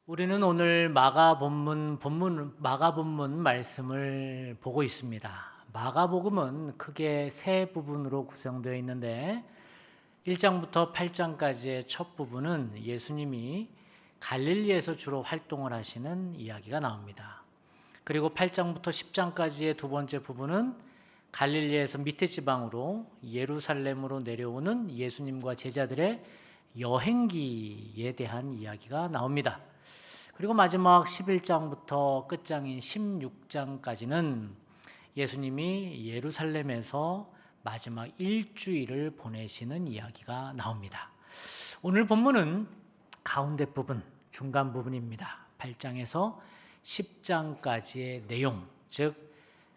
우리는 오늘 마가 본문 말씀을 보고 있습니다. 마가복음은 크게 세 부분으로 구성되어 있는데 1장부터 8장까지의 첫 부분은 예수님이 갈릴리에서 주로 활동을 하시는 이야기가 나옵니다. 그리고 8장부터 10장까지의 두 번째 부분은 갈릴리에서 밑에 지방으로 예루살렘으로 내려오는 예수님과 제자들의 여행기에 대한 이야기가 나옵니다. 그리고 마지막 11장부터 끝장인 16장까지는 예수님이 예루살렘에서 마지막 일주일을 보내시는 이야기가 나옵니다. 오늘 본문은 가운데 부분, 중간 부분입니다. 8장에서 10장까지의 내용, 즉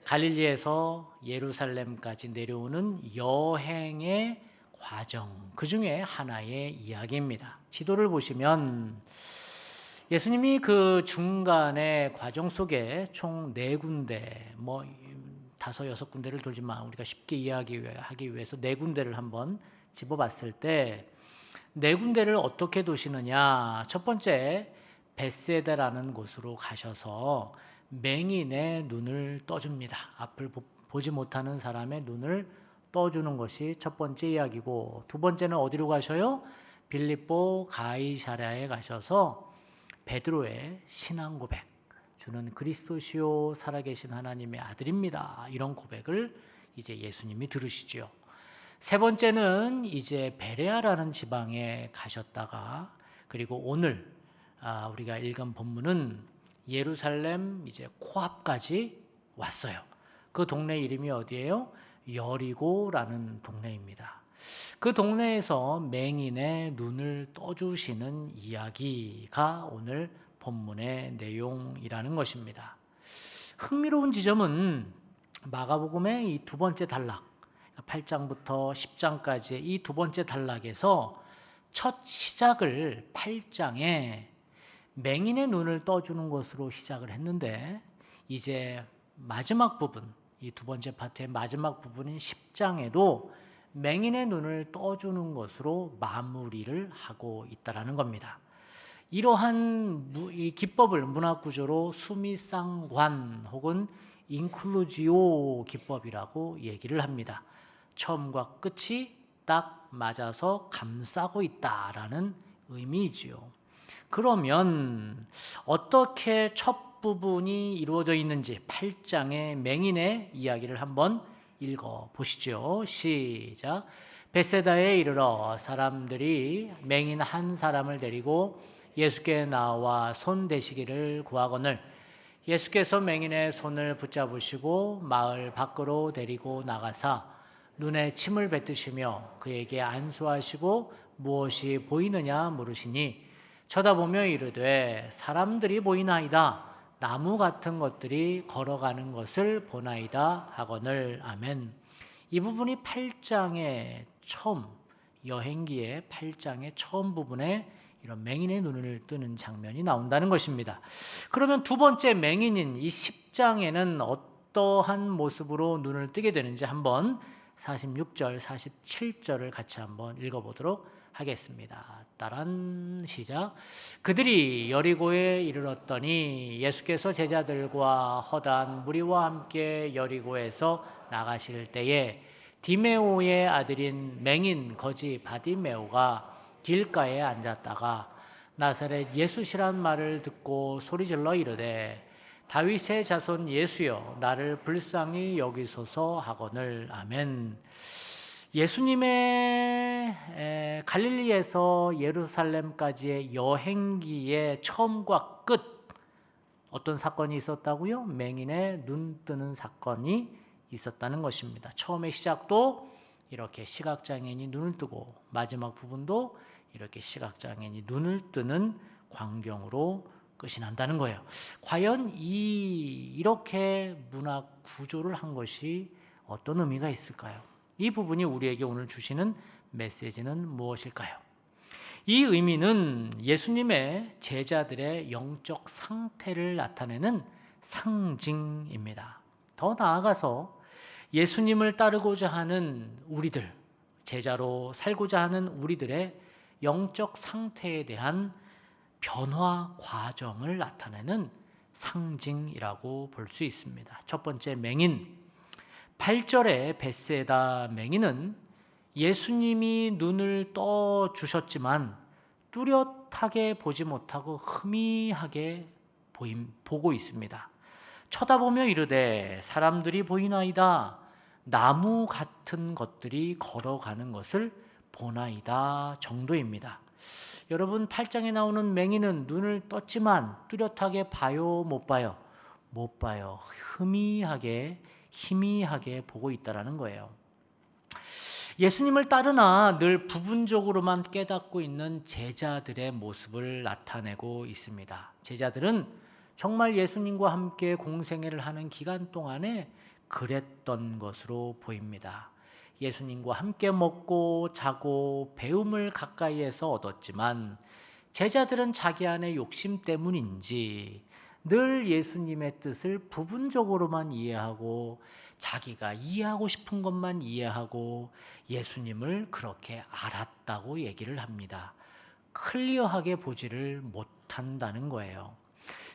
갈릴리에서 예루살렘까지 내려오는 여행의 과정, 그 중에 하나의 이야기입니다. 지도를 보시면 예수님이 그 중간의 과정 속에 총 4군데, 다섯 여섯 군데를 돌지만 우리가 쉽게 이해하기 위해서 4군데를 한번 집어봤을 때 4군데를 어떻게 도시느냐. 첫 번째, 벳세다라는 곳으로 가셔서 맹인의 눈을 떠줍니다. 앞을 보지 못하는 사람의 눈을 떠주는 것이 첫 번째 이야기고, 두 번째는 어디로 가셔요? 빌립보 가이사랴에 가셔서 베드로의 신앙 고백, 주는 그리스도시요 살아계신 하나님의 아들입니다, 이런 고백을 이제 예수님이 들으시죠. 세 번째는 이제 베레아라는 지방에 가셨다가, 그리고 오늘 우리가 읽은 본문은 예루살렘 이제 코앞까지 왔어요. 그 동네 이름이 어디예요? 여리고라는 동네입니다. 그 동네에서 맹인의 눈을 떠주시는 이야기가 오늘 본문의 내용이라는 것입니다. 흥미로운 지점은 마가복음의 이 두 번째 단락, 8장부터 10장까지의 이 두 번째 단락에서 첫 시작을 8장에 맹인의 눈을 떠주는 것으로 시작을 했는데, 이제 마지막 부분, 이 두 번째 파트의 마지막 부분인 10장에도 맹인의 눈을 떠주는 것으로 마무리를 하고 있다라는 겁니다. 이러한 이 기법을 문학 구조로 수미상관 혹은 인클루지오 기법이라고 얘기를 합니다. 처음과 끝이 딱 맞아서 감싸고 있다라는 의미이지요. 그러면 어떻게 첫 부분이 이루어져 있는지 8장의 맹인의 이야기를 한번 읽어 보시죠. 시작. 벳세다에 이르러 사람들이 맹인 한 사람을 데리고 예수께 나와 손 대시기를 구하거늘 예수께서 맹인의 손을 붙잡으시고 마을 밖으로 데리고 나가사 눈에 침을 뱉으시며 그에게 안수하시고 무엇이 보이느냐 물으시니 쳐다보며 이르되 사람들이 보이나이다. 나무 같은 것들이 걸어가는 것을 보나이다 하거늘. 아멘. 이 부분이 8장의 처음, 여행기의 8장의 처음 부분에 이런 맹인의 눈을 뜨는 장면이 나온다는 것입니다. 그러면 두 번째 맹인인 이 10장에는 어떠한 모습으로 눈을 뜨게 되는지 한번 46절, 47절을 같이 한번 읽어보도록 하겠습니다. 따란 시작. 그들이 여리고에 이르렀더니 예수께서 제자들과 허다한 무리와 함께 여리고에서 나가실 때에 디메오의 아들인 맹인 거지 바디메오가 길가에 앉았다가 나사렛 예수시란 말을 듣고 소리질러 이르되 다윗의 자손 예수여 나를 불쌍히 여기소서 하거늘. 아멘. 예수님의 갈릴리에서 예루살렘까지의 여행기의 처음과 끝, 어떤 사건이 있었다고요? 맹인의 눈 뜨는 사건이 있었다는 것입니다. 처음의 시작도 이렇게 시각장애인이 눈을 뜨고 마지막 부분도 이렇게 시각장애인이 눈을 뜨는 광경으로 끝이 난다는 거예요. 과연 이렇게 문학 구조를 한 것이 어떤 의미가 있을까요? 이 부분이 우리에게 오늘 주시는 메시지는 무엇일까요? 이 의미는 예수님의 제자들의 영적 상태를 나타내는 상징입니다. 더 나아가서 예수님을 따르고자 하는 우리들, 제자로 살고자 하는 우리들의 영적 상태에 대한 변화 과정을 나타내는 상징이라고 볼 수 있습니다. 첫 번째 맹인, 8절의 베세다 맹인은 예수님이 눈을 떠 주셨지만 뚜렷하게 보지 못하고 희미하게 보고 있습니다. 쳐다보며 이르되 사람들이 보이나이다. 나무 같은 것들이 걸어가는 것을 보나이다 정도입니다. 여러분, 8장에 나오는 맹인은 눈을 떴지만 뚜렷하게 봐요, 못 봐요? 못 봐요. 희미하게 보고 있다라는 거예요. 예수님을 따르나 늘 부분적으로만 깨닫고 있는 제자들의 모습을 나타내고 있습니다. 제자들은 정말 예수님과 함께 공생애를 하는 기간 동안에 그랬던 것으로 보입니다. 예수님과 함께 먹고 자고 배움을 가까이에서 얻었지만 제자들은 자기 안의 욕심 때문인지 늘 예수님의 뜻을 부분적으로만 이해하고 자기가 이해하고 싶은 것만 이해하고 예수님을 그렇게 알았다고 얘기를 합니다. 클리어하게 보지를 못한다는 거예요.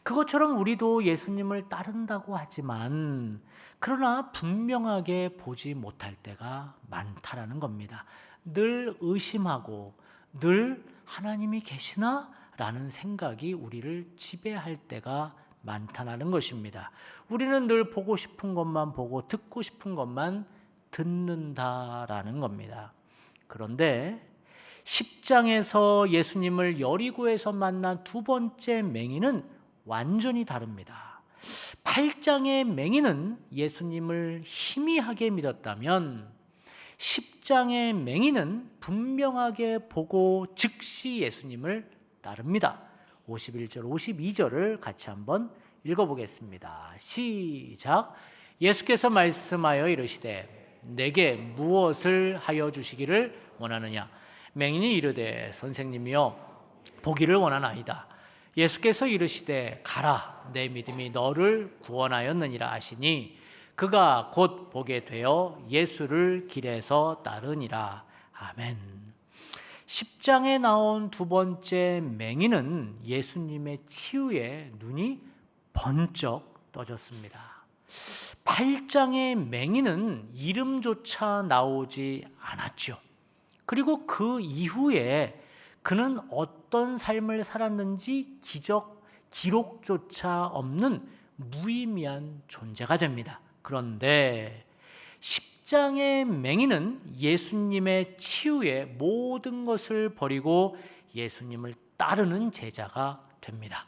그것처럼 우리도 예수님을 따른다고 하지만 그러나 분명하게 보지 못할 때가 많다라는 겁니다. 늘 의심하고 늘 하나님이 계시나? 라는 생각이 우리를 지배할 때가 많다는 것입니다. 우리는 늘 보고 싶은 것만 보고 듣고 싶은 것만 듣는다라는 겁니다. 그런데 10장에서 예수님을 여리고에서 만난 두 번째 맹인은 완전히 다릅니다. 8장의 맹인은 예수님을 희미하게 믿었다면 10장의 맹인은 분명하게 보고 즉시 예수님을 따릅니다. 51절, 52절을 같이 한번 읽어보겠습니다. 시작. 예수께서 말씀하여 이르시되 내게 무엇을 하여 주시기를 원하느냐? 맹인이 이르되 선생님이여 보기를 원하나이다. 예수께서 이르시되 가라, 내 믿음이 너를 구원하였느니라 하시니 그가 곧 보게 되어 예수를 길에서 따르니라. 아멘. 10장에 나온 두 번째 맹인은 예수님의 치유에 눈이 번쩍 떠졌습니다. 8장의 맹인은 이름조차 나오지 않았죠. 그리고 그 이후에 그는 어떤 삶을 살았는지 기록조차 없는 무의미한 존재가 됩니다. 그런데 10장의 맹인은 예수님의 치유에 모든 것을 버리고 예수님을 따르는 제자가 됩니다.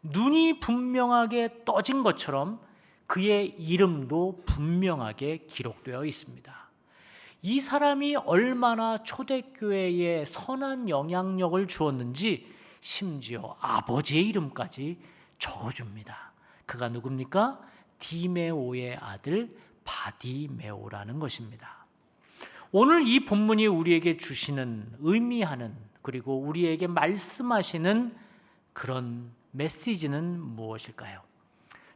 눈이 분명하게 떠진 것처럼 그의 이름도 분명하게 기록되어 있습니다. 이 사람이 얼마나 초대교회에 선한 영향력을 주었는지 심지어 아버지의 이름까지 적어줍니다. 그가 누굽니까? 디메오의 아들 바디메오라는 것입니다. 오늘 이 본문이 우리에게 주시는 의미하는 그리고 우리에게 말씀하시는 그런 메시지는 무엇일까요?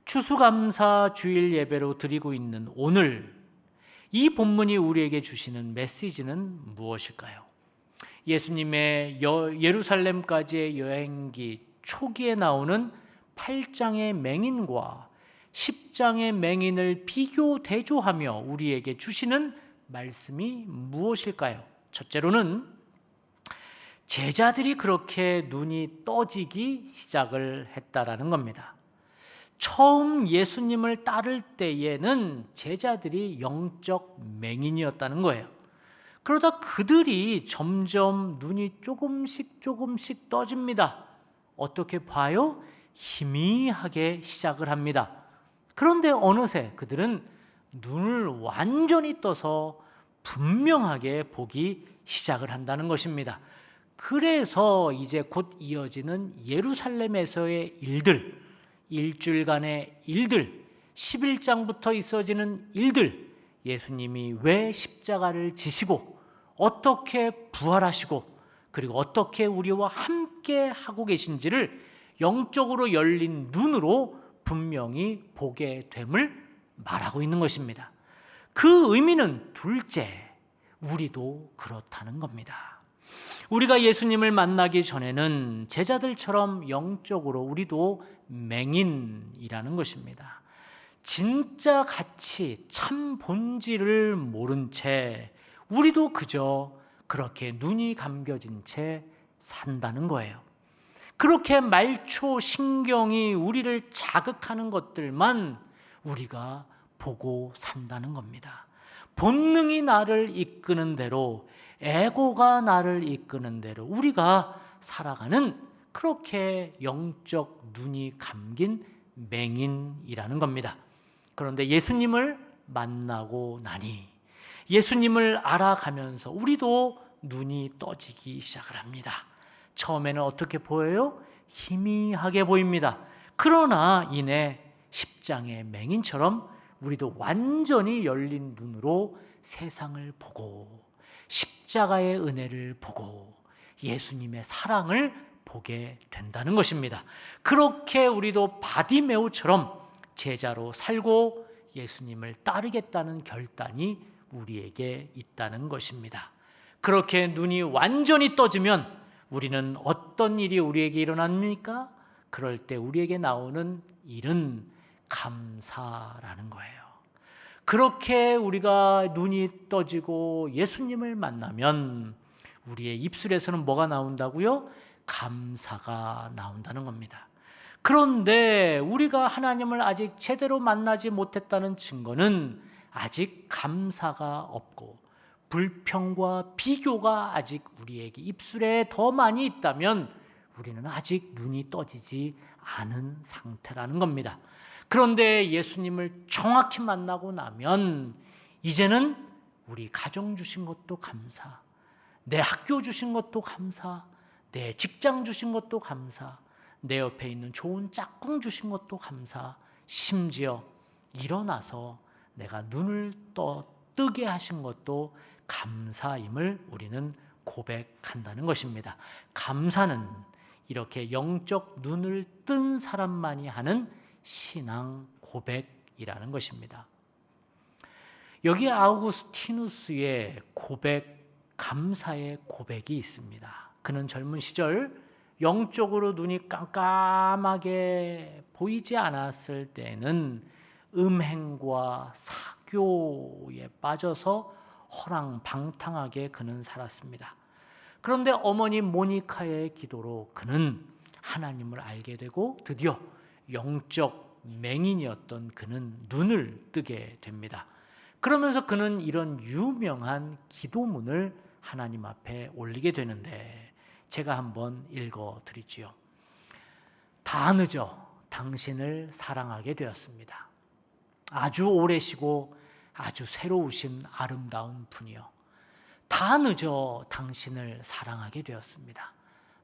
추수감사 주일 예배로 드리고 있는 오늘 이 본문이 우리에게 주시는 메시지는 무엇일까요? 예수님의 예루살렘까지의 여행기 초기에 나오는 8장의 맹인과 10장의 맹인을 비교 대조하며 우리에게 주시는 말씀이 무엇일까요? 첫째로는 제자들이 그렇게 눈이 떠지기 시작을 했다라는 겁니다. 처음 예수님을 따를 때에는 제자들이 영적 맹인이었다는 거예요. 그러다 그들이 점점 눈이 조금씩 떠집니다. 어떻게 봐요? 희미하게 시작을 합니다. 그런데 어느새 그들은 눈을 완전히 떠서 분명하게 보기 시작을 한다는 것입니다. 그래서 이제 곧 이어지는 예루살렘에서의 일들, 일주일간의 일들, 11장부터 있어지는 일들, 예수님이 왜 십자가를 지시고 어떻게 부활하시고 그리고 어떻게 우리와 함께 하고 계신지를 영적으로 열린 눈으로 분명히 보게 됨을 말하고 있는 것입니다. 그 의미는 둘째, 우리도 그렇다는 겁니다. 우리가 예수님을 만나기 전에는 제자들처럼 영적으로 우리도 맹인이라는 것입니다. 진짜 가치, 참 본질을 모른 채 우리도 그저 그렇게 눈이 감겨진 채 산다는 거예요. 그렇게 말초 신경이 우리를 자극하는 것들만 우리가 보고 산다는 겁니다. 본능이 나를 이끄는 대로, 에고가 나를 이끄는 대로 우리가 살아가는 그렇게 영적 눈이 감긴 맹인이라는 겁니다. 그런데 예수님을 만나고 나니, 예수님을 알아가면서 우리도 눈이 떠지기 시작을 합니다. 처음에는 어떻게 보여요? 희미하게 보입니다. 그러나 이내 십장의 맹인처럼 우리도 완전히 열린 눈으로 세상을 보고 십자가의 은혜를 보고 예수님의 사랑을 보게 된다는 것입니다. 그렇게 우리도 바디메오처럼 제자로 살고 예수님을 따르겠다는 결단이 우리에게 있다는 것입니다. 그렇게 눈이 완전히 떠지면 우리는 어떤 일이 우리에게 일어납니까? 그럴 때 우리에게 나오는 일은 감사라는 거예요. 그렇게 우리가 눈이 떠지고 예수님을 만나면 우리의 입술에서는 뭐가 나온다고요? 감사가 나온다는 겁니다. 그런데 우리가 하나님을 아직 제대로 만나지 못했다는 증거는 아직 감사가 없고 불평과 비교가 아직 우리에게 입술에 더 많이 있다면 우리는 아직 눈이 떠지지 않은 상태라는 겁니다. 그런데 예수님을 정확히 만나고 나면 이제는 우리 가정 주신 것도 감사, 내 학교 주신 것도 감사, 내 직장 주신 것도 감사, 내 옆에 있는 좋은 짝꿍 주신 것도 감사, 심지어 일어나서 내가 눈을 뜨게 하신 것도 감사임을 우리는 고백한다는 것입니다. 감사는 이렇게 영적 눈을 뜬 사람만이 하는 신앙 고백이라는 것입니다. 여기 아우구스티누스의 고백, 감사의 고백이 있습니다. 그는 젊은 시절 영적으로 눈이 깜깜하게 보이지 않았을 때는 음행과 사교에 빠져서 허랑방탕하게 그는 살았습니다. 그런데 어머니 모니카의 기도로 그는 하나님을 알게 되고 드디어 영적 맹인이었던 그는 눈을 뜨게 됩니다. 그러면서 그는 이런 유명한 기도문을 하나님 앞에 올리게 되는데 제가 한번 읽어 드리지요. 다 늦어 당신을 사랑하게 되었습니다. 아주 오래시고 아주 새로우신 아름다운 분이요. 다 늦어 당신을 사랑하게 되었습니다.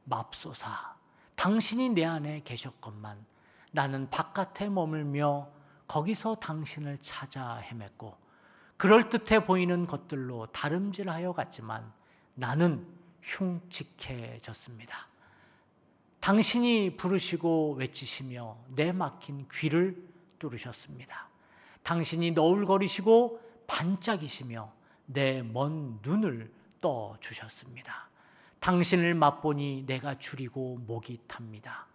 맙소사, 당신이 내 안에 계셨건만 나는 바깥에 머물며 거기서 당신을 찾아 헤맸고 그럴듯해 보이는 것들로 다름질하여 갔지만 나는 흉측해졌습니다. 당신이 부르시고 외치시며 내 막힌 귀를 뚫으셨습니다. 당신이 너울거리시고 반짝이시며 내 먼 눈을 떠주셨습니다. 당신을 맛보니 내가 주리고 목이 탑니다.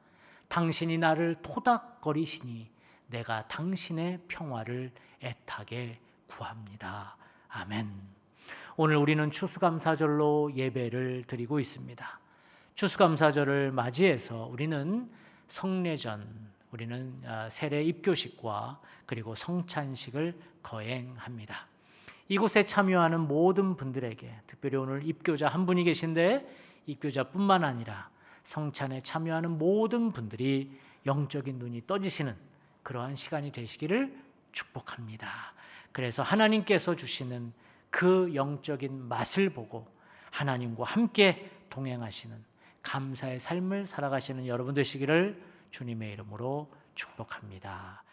당신이 나를 토닥거리시니 내가 당신의 평화를 애타게 구합니다. 아멘. 오늘 우리는 추수감사절로 예배를 드리고 있습니다. 추수감사절을 맞이해서 우리는 성례전, 우리는 세례 입교식과 그리고 성찬식을 거행합니다. 이곳에 참여하는 모든 분들에게, 특별히 오늘 입교자 한 분이 계신데 입교자뿐만 아니라 성찬에 참여하는 모든 분들이 영적인 눈이 떠지시는 그러한 시간이 되시기를 축복합니다. 그래서 하나님께서 주시는 그 영적인 맛을 보고 하나님과 함께 동행하시는 감사의 삶을 살아가시는 여러분 되시기를 주님의 이름으로 축복합니다.